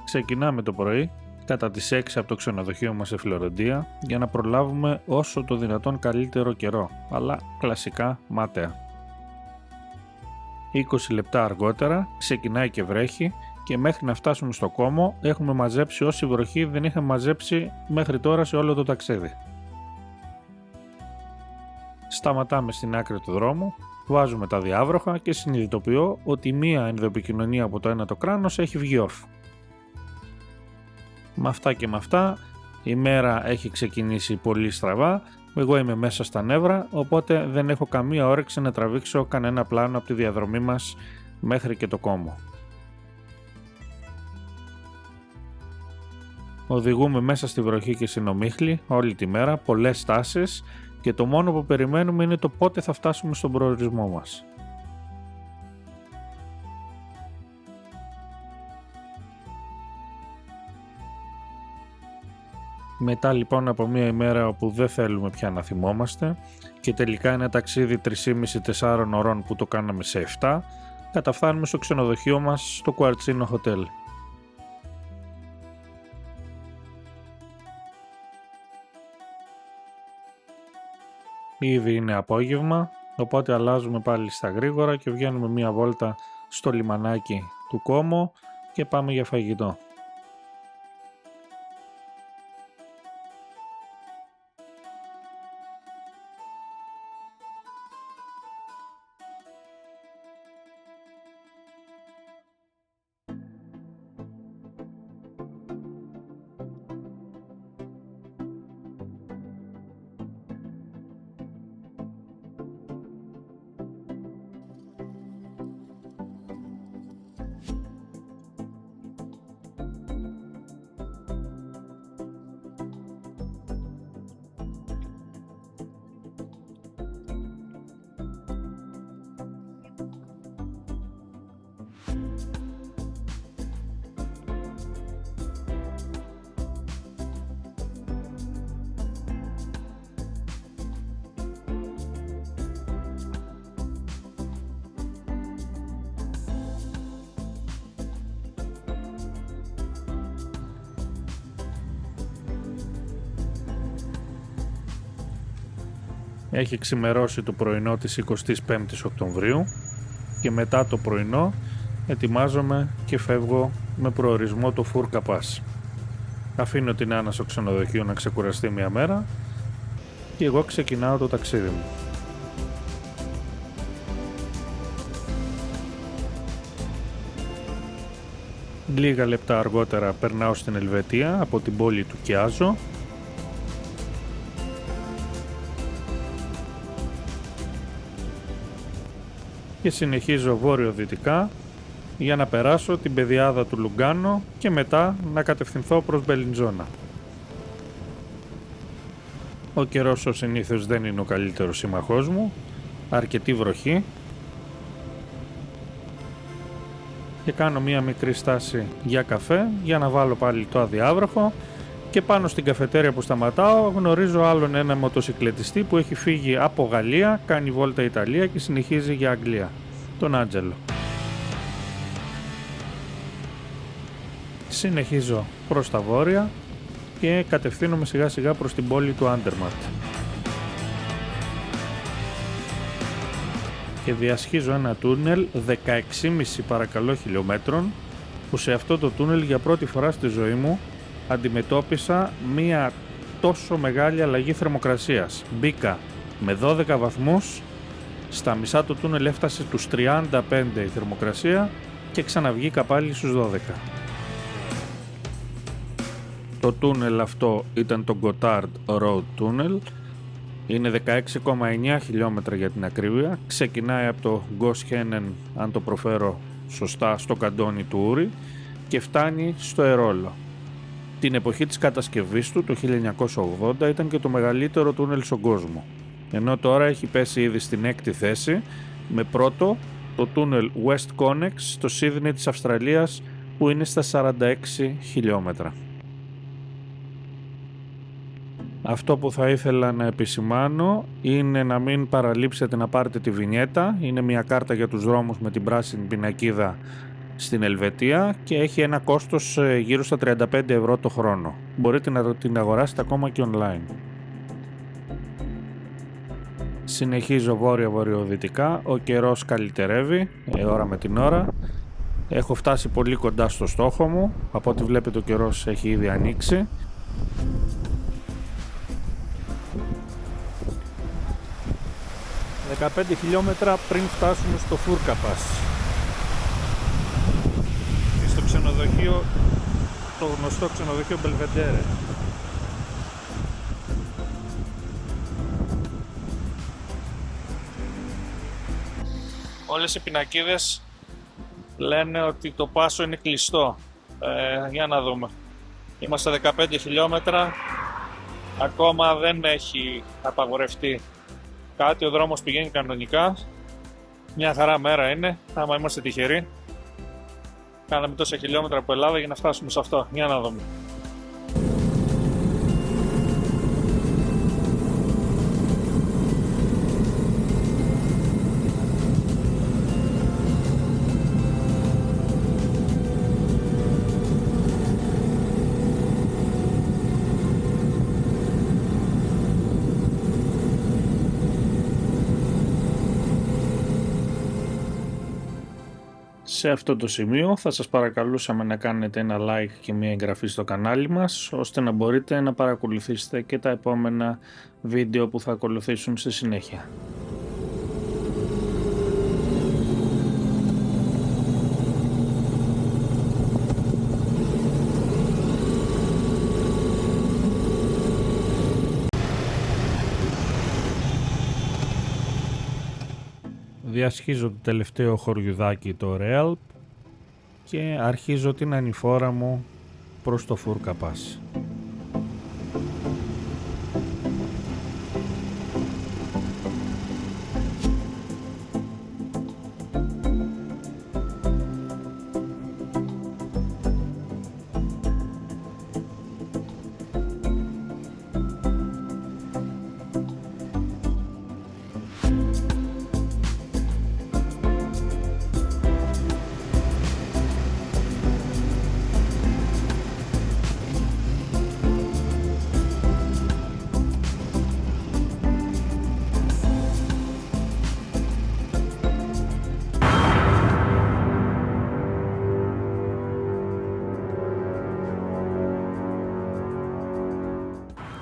Ξεκινάμε το πρωί κατά τις 6 από το ξενοδοχείο μας σε Φλωρεντία για να προλάβουμε όσο το δυνατόν καλύτερο καιρό, αλλά κλασικά μάταια. 20 λεπτά αργότερα ξεκινάει και βρέχει και μέχρι να φτάσουμε στο Κόμο έχουμε μαζέψει όση βροχή δεν είχαμε μαζέψει μέχρι τώρα σε όλο το ταξίδι. Σταματάμε στην άκρη του δρόμου, βάζουμε τα διάβροχα και συνειδητοποιώ ότι μία ενδοεπικοινωνία από το ένα το κράνος έχει βγει off. Με αυτά και με αυτά η μέρα έχει ξεκινήσει πολύ στραβά, εγώ είμαι μέσα στα νεύρα, οπότε δεν έχω καμία όρεξη να τραβήξω κανένα πλάνο από τη διαδρομή μας μέχρι και το Κόμο. Οδηγούμε μέσα στη βροχή και στην ομίχλη όλη τη μέρα, πολλές στάσεις και το μόνο που περιμένουμε είναι το πότε θα φτάσουμε στον προορισμό μας. Μετά λοιπόν από μία ημέρα όπου δεν θέλουμε πια να θυμόμαστε και τελικά ένα ταξίδι 3,5-4 ωρών που το κάναμε σε 7, καταφθάνουμε στο ξενοδοχείο μας στο Κουαρτσίνο Hotel. Ήδη είναι απόγευμα, οπότε αλλάζουμε πάλι στα γρήγορα και βγαίνουμε μία βόλτα στο λιμανάκι του Κόμο και πάμε για φαγητό. Έχει ξημερώσει το πρωινό της 25ης Οκτωβρίου και μετά το πρωινό ετοιμάζομαι και φεύγω με προορισμό το Φούρκα Πας. Αφήνω την Άννα στο ξενοδοχείο να ξεκουραστεί μια μέρα και εγώ ξεκινάω το ταξίδι μου. Λίγα λεπτά αργότερα περνάω στην Ελβετία από την πόλη του Κιάζο και συνεχίζω βόρειο-δυτικά για να περάσω την πεδιάδα του Λουγκάνο και μετά να κατευθυνθώ προς Μπελινζόνα. Ο καιρός ως συνήθως δεν είναι ο καλύτερος σύμμαχός μου, αρκετή βροχή και κάνω μία μικρή στάση για καφέ για να βάλω πάλι το αδιάβροχο και πάνω στην καφετέρια που σταματάω γνωρίζω άλλον ένα μοτοσικλετιστή που έχει φύγει από Γαλλία, κάνει βόλτα Ιταλία και συνεχίζει για Αγγλία, τον Άντζελο. Συνεχίζω προς τα βόρεια και κατευθύνομαι σιγά σιγά προς την πόλη του Άντερματ. Και διασχίζω ένα τούνελ 16,5 παρακαλώ χιλιόμετρων που σε αυτό το τούνελ για πρώτη φορά στη ζωή μου αντιμετώπισα μία τόσο μεγάλη αλλαγή θερμοκρασίας. Μπήκα με 12 βαθμούς, στα μισά του τούνελ έφτασε τους 35 η θερμοκρασία και ξαναβγήκα πάλι στους 12. Το τούνελ αυτό ήταν το Gotthard Road Tunnel, είναι 16,9 χιλιόμετρα για την ακρίβεια, ξεκινάει από το Goshenen, αν το προφέρω σωστά, στο καντόνι του Ούρι και φτάνει στο Ερόλο. Την εποχή της κατασκευής του, το 1980, ήταν και το μεγαλύτερο τούνελ στον κόσμο, ενώ τώρα έχει πέσει ήδη στην 6η θέση με πρώτο το τούνελ West Connex στο Σίδνεϊ της Αυστραλίας που είναι στα 46 χιλιόμετρα. Αυτό που θα ήθελα να επισημάνω είναι να μην παραλείψετε να πάρετε τη βινιέτα. Είναι μια κάρτα για τους δρόμους με την πράσινη πινακίδα στην Ελβετία και έχει ένα κόστος γύρω στα 35 ευρώ το χρόνο. Μπορείτε να την αγοράσετε ακόμα και online. Συνεχίζω βόρεια-βορειοδυτικά, ο καιρός καλυτερεύει ώρα με την ώρα. Έχω φτάσει πολύ κοντά στο στόχο μου, από ό,τι βλέπετε ο καιρός έχει ήδη ανοίξει. «15 χιλιόμετρα πριν φτάσουμε στο Φούρκαπας και στο ξενοδοχείο, το γνωστό ξενοδοχείο Μπελβεντέρε. Όλες οι πινακίδες λένε ότι το πάσο είναι κλειστό. Για να δούμε. Είμαστε 15 χιλιόμετρα, ακόμα δεν έχει απαγορευτεί κάτι, ο δρόμος πηγαίνει κανονικά. Μια χαρά μέρα είναι, άμα είμαστε τυχεροί. Κάναμε τόσα χιλιόμετρα από Ελλάδα για να φτάσουμε σε αυτό. Για να δούμε. Σε αυτό το σημείο θα σας παρακαλούσαμε να κάνετε ένα like και μια εγγραφή στο κανάλι μας, ώστε να μπορείτε να παρακολουθήσετε και τα επόμενα βίντεο που θα ακολουθήσουν στη συνέχεια. Διασχίζω το τελευταίο χωριουδάκι, το Ρέαλπ, και αρχίζω την ανηφόρα μου προς το Φούρκαπας.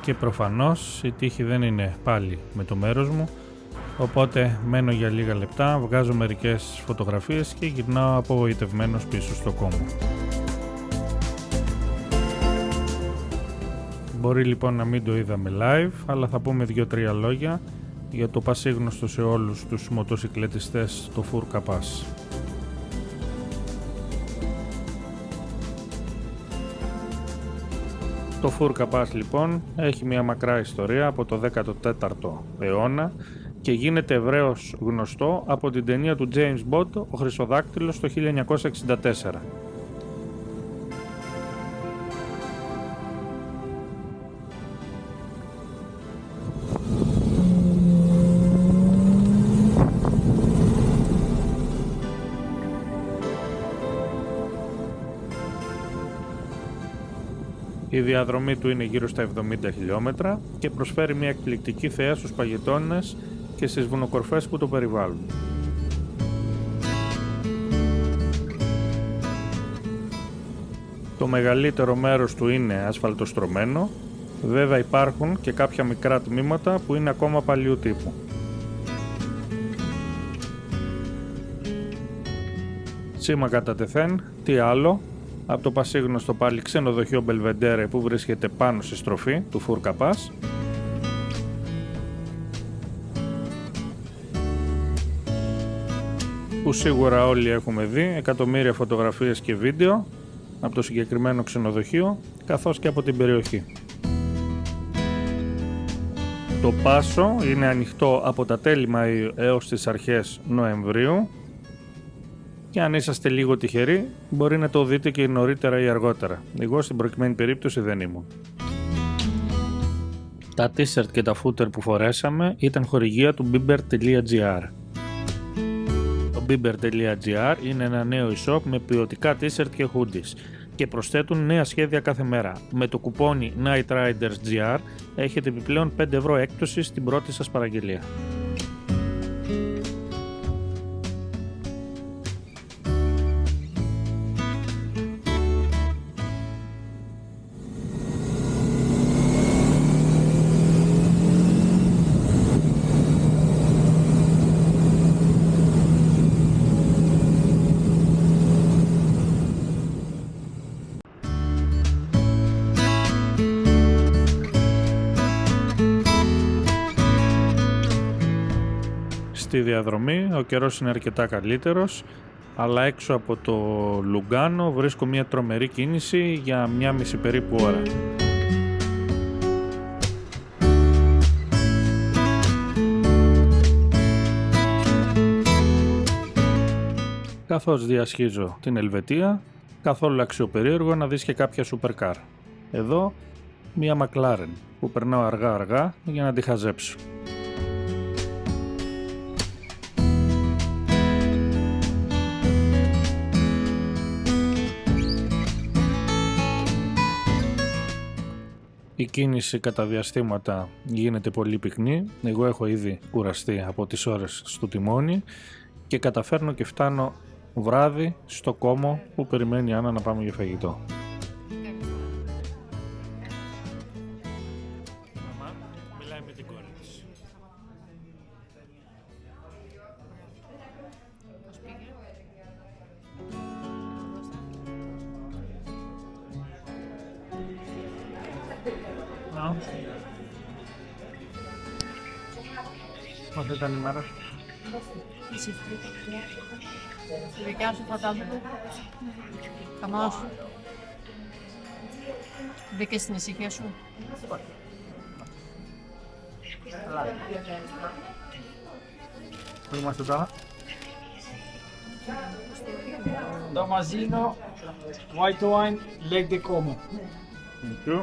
Και προφανώς η τύχη δεν είναι πάλι με το μέρος μου, οπότε μένω για λίγα λεπτά, βγάζω μερικές φωτογραφίες και γυρνάω απογοητευμένος πίσω στο κόμμα. Μπορεί λοιπόν να μην το είδαμε live, αλλά θα πούμε 2-3 λόγια για το πασίγνωστο σε όλους τους μοτοσυκλετιστές, το Φούρκαπας. Το Φούρκαπας λοιπόν έχει μια μακρά ιστορία από το 14ο αιώνα και γίνεται ευρέως γνωστό από την ταινία του James Bond, ο Χρυσοδάκτυλος, το 1964. Η διαδρομή του είναι γύρω στα 70 χιλιόμετρα και προσφέρει μια εκπληκτική θέα στους παγετώνες και στις βουνοκορφές που το περιβάλλουν. Το μεγαλύτερο μέρος του είναι ασφαλτοστρωμένο, βέβαια υπάρχουν και κάποια μικρά τμήματα που είναι ακόμα παλιού τύπου. Σήμα κατά τεθέν, τι άλλο, από το πασίγνωστο πάλι ξενοδοχείο Μπελβεντέρε που βρίσκεται πάνω στη στροφή του Φούρκαπας, που σίγουρα όλοι έχουμε δει εκατομμύρια φωτογραφίες και βίντεο από το συγκεκριμένο ξενοδοχείο καθώς και από την περιοχή. Το πάσο είναι ανοιχτό από τα τέλη Μαΐου έως τις αρχές Νοεμβρίου και αν είσαστε λίγο τυχεροί μπορεί να το δείτε και νωρίτερα ή αργότερα. Εγώ στην προκειμένη περίπτωση δεν ήμουν. Τα t-shirt και τα footer που φορέσαμε ήταν χορηγία του bieber.gr. Το Bieber.gr είναι ένα νέο e-shop με ποιοτικά t-shirt και hoodies και προσθέτουν νέα σχέδια κάθε μέρα. Με το κουπόνι NightRidersGR έχετε επιπλέον 5 ευρώ έκπτωση στην πρώτη σας παραγγελία. Στη διαδρομή ο καιρός είναι αρκετά καλύτερος, αλλά έξω από το Λουγκάνο βρίσκω μια τρομερή κίνηση για 1,5 περίπου ώρα. Καθώς διασχίζω την Ελβετία, καθόλου αξιοπερίεργο να δεις και κάποια supercar. Εδώ μια McLaren που περνάω αργά για να τη χαζέψω. Η κίνηση κατά διαστήματα γίνεται πολύ πυκνή. Εγώ έχω ήδη κουραστεί από τις ώρες στο τιμόνι και καταφέρνω και φτάνω βράδυ στο Κόμο που περιμένει η Άννα να πάμε για φαγητό. Μαμά, μιλάει με την κόρη της. Πώς ήταν η μέρα σου? Τη δικιά σου φαντάζομαι. Καμά σου. Μπήκες στην ησυχία σου. Πού είμαστε τώρα? Damasino, white wine, Lake de Como. Thank you.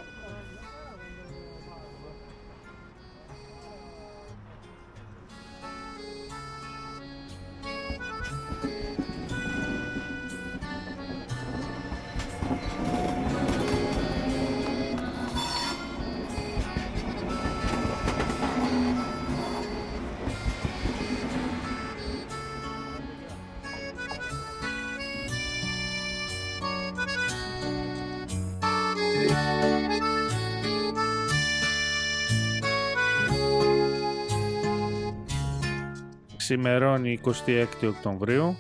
Σημερώνει 26 Οκτωβρίου.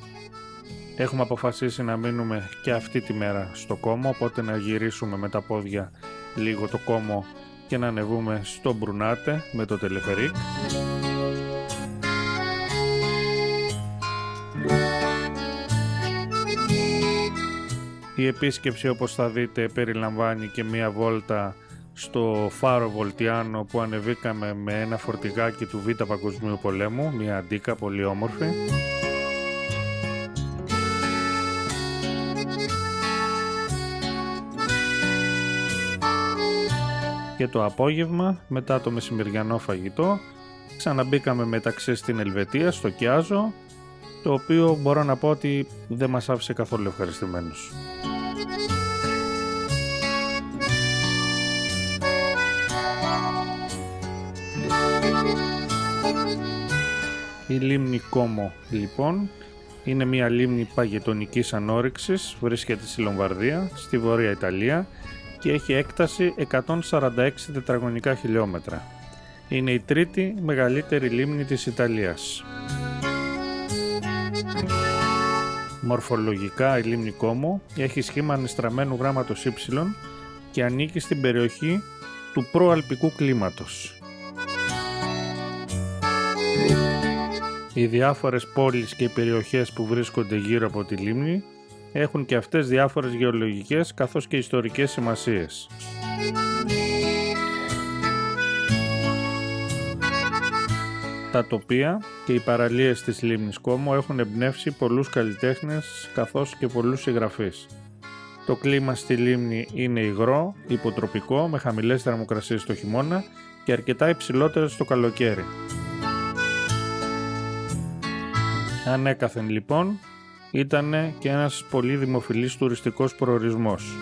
Έχουμε αποφασίσει να μείνουμε και αυτή τη μέρα στο Κόμο, οπότε να γυρίσουμε με τα πόδια λίγο το Κόμο και να ανεβούμε στο Μπρουνάτε με το τελεφερίκ. Η επίσκεψη, όπως θα δείτε, περιλαμβάνει και μία βόλτα στο Φάρο Βολτιάνο που ανεβήκαμε με ένα φορτηγάκι του Β' Παγκοσμίου Πολέμου, μία αντίκα πολύ όμορφη. Και το απόγευμα, μετά το μεσημεριανό φαγητό, ξαναμπήκαμε με ταξί στην Ελβετία, στο Κιάζο, το οποίο μπορώ να πω ότι δεν μας άφησε καθόλου ευχαριστημένους. Η λίμνη Κόμο, λοιπόν, είναι μια λίμνη παγετονικής ανόρυξης, βρίσκεται στη Λομβαρδία, στη Βόρεια Ιταλία και έχει έκταση 146 τετραγωνικά χιλιόμετρα. Είναι η τρίτη μεγαλύτερη λίμνη της Ιταλίας. Μορφολογικά η λίμνη Κόμο έχει σχήμα ανιστραμμένου γράμματος Y και ανήκει στην περιοχή του προαλπικού κλίματος. Οι διάφορες πόλεις και οι περιοχές που βρίσκονται γύρω από τη λίμνη έχουν και αυτές διάφορες γεωλογικές καθώς και ιστορικές σημασίες. Τα τοπία και οι παραλίες της λίμνης Κόμο έχουν εμπνεύσει πολλούς καλλιτέχνες καθώς και πολλούς συγγραφείς. Το κλίμα στη λίμνη είναι υγρό, υποτροπικό, με χαμηλές θερμοκρασίες το χειμώνα και αρκετά υψηλότερες το καλοκαίρι. Ανέκαθεν λοιπόν ήταν και ένας πολύ δημοφιλής τουριστικός προορισμός.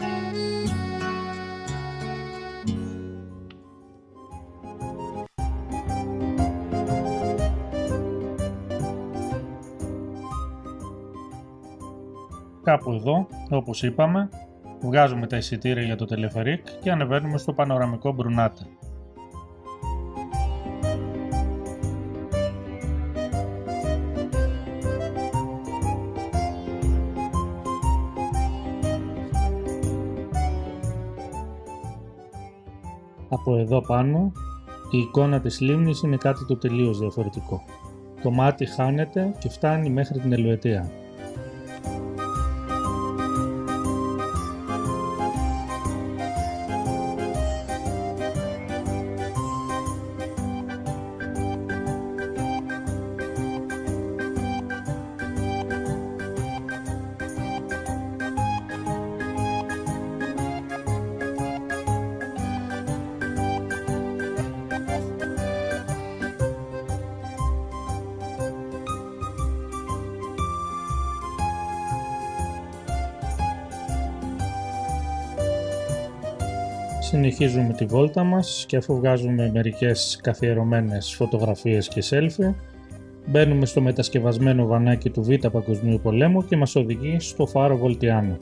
Κάπου εδώ, όπως είπαμε, βγάζουμε τα εισιτήρια για το τελεφερίκ και ανεβαίνουμε στο πανοραμικό Μπρουνάτε. Από εδώ πάνω, η εικόνα της λίμνης είναι κάτι το τελείως διαφορετικό. Το μάτι χάνεται και φτάνει μέχρι την Ελβετία. Συνεχίζουμε τη βόλτα μας και αφού βγάζουμε μερικές καθιερωμένες φωτογραφίες και selfie, μπαίνουμε στο μετασκευασμένο βανάκι του Β' Παγκοσμίου Πολέμου και μας οδηγεί στο φάρο Βολτιάνο.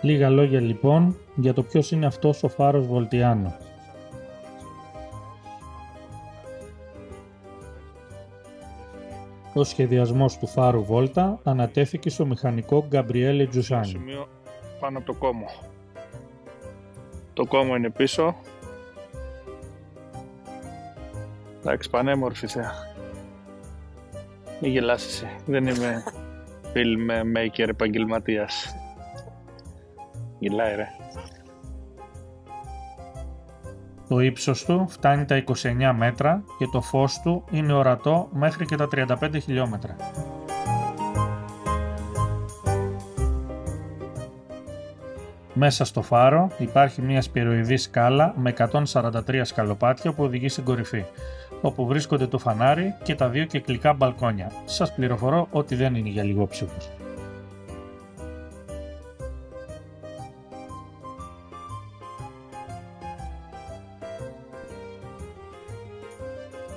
Λίγα λόγια λοιπόν για το ποιος είναι αυτός ο φάρος Βολτιάνο. Ο σχεδιασμός του φάρου Βόλτα ανατέθηκε στο μηχανικό Γκαμπριέλε Τζουσάνι. Σημείο πάνω από το κόμμο. Το κόμμο είναι πίσω. Εντάξει, πανέμορφη θέα. Μην γελάς εσύ, δεν είμαι filmmaker επαγγελματίας. Γελάει ρε. Το ύψος του φτάνει τα 29 μέτρα και το φως του είναι ορατό μέχρι και τα 35 χιλιόμετρα. Μέσα στο φάρο υπάρχει μια σπυροειδή σκάλα με 143 σκαλοπάτια που οδηγεί στην κορυφή, όπου βρίσκονται το φανάρι και τα δύο κυκλικά μπαλκόνια. Σας πληροφορώ ότι δεν είναι για λιγόψυχους.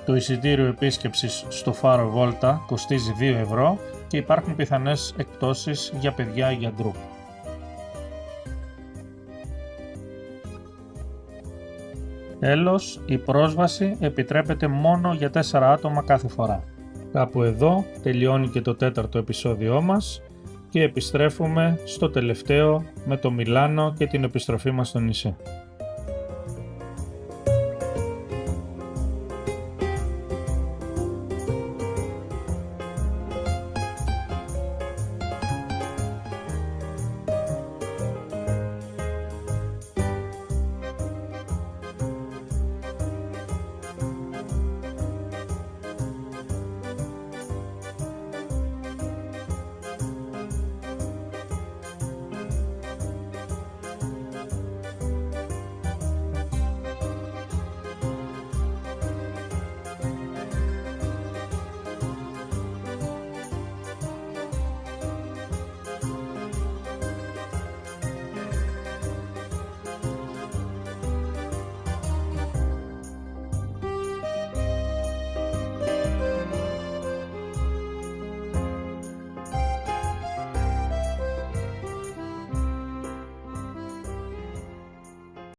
Το εισιτήριο επίσκεψης στο φάρο Βόλτα κοστίζει 2 ευρώ και υπάρχουν πιθανές εκπτώσεις για παιδιά ή γιαντρού. Τέλος, η πρόσβαση επιτρέπεται μόνο για 4 άτομα κάθε φορά. Κάπου εδώ τελειώνει και το 4ο επεισόδιό μας και επιστρέφουμε στο τελευταίο με το Μιλάνο και την επιστροφή μας στο νησί.